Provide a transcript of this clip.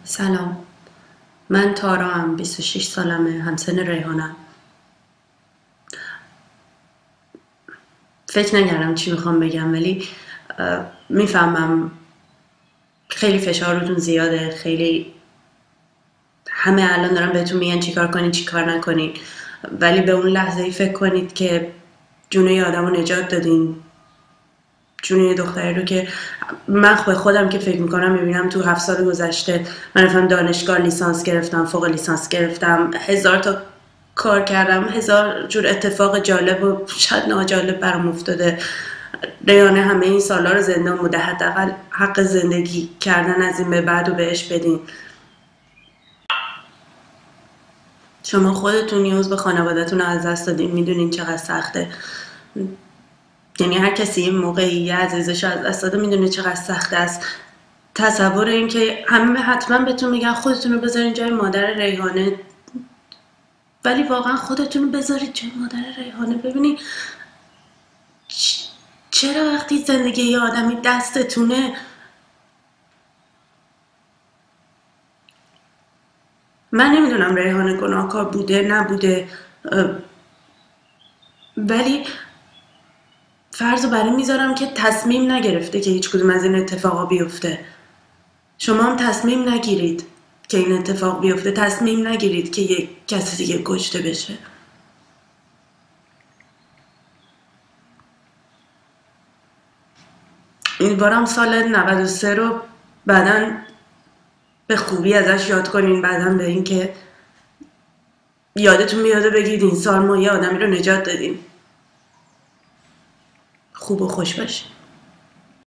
سلام، من تارا هم 26 سالمه، همسن ریحانم. فکر نکردم چی میخوام بگم، ولی میفهمم خیلی فشار روتون زیاده. خیلی همه الان دارن بهتون میگن چیکار کنین چیکار نکنین، ولی به اون لحظه ای فکر کنید که جون یه آدم رو نجات دادین، جون یه دختری رو که من به خودم که فکر میکنم میبینم تو 7 سال گذشته من رفتم دانشگاه، لیسانس گرفتم، فوق لیسانس گرفتم، هزار تا کار کردم، هزار جور اتفاق جالب و شاید ناجالب برام افتاده. ریانه همه این سالا رو زندان بوده، حداقل حق زندگی کردن از این به بعد رو بهش بدین. شما خودتون نیاز به خانوادهتون رو از دست دادین، میدونین چقدر سخته. یعنی هر کسی این موقعی یه عزیزش از دست داده میدونه چقدر سخته است. تصور این که همه حتما بهتون میگن خودتون رو بذارین جای مادر ریحانه، ولی واقعا خودتون رو بذارید جای مادر ریحانه. ببینید چرا وقتی زندگی یه آدمی دستتونه، من نمیدونم ریحانه گناهکار بوده نبوده، ولی فرض رو برای میذارم که تصمیم نگرفته که هیچ کدوم از این اتفاقا بیفته. شما هم تصمیم نگیرید که این اتفاق بیفته، تصمیم نگیرید که یک کسی دیگه کشته بشه. امیدوارم سال 93 رو بعداً به خوبی ازش یاد کنین، بعداً به این که یادتون بیاده بگید این سال ما یه آدمی رو نجات دادیم. خوب و خوش باشین.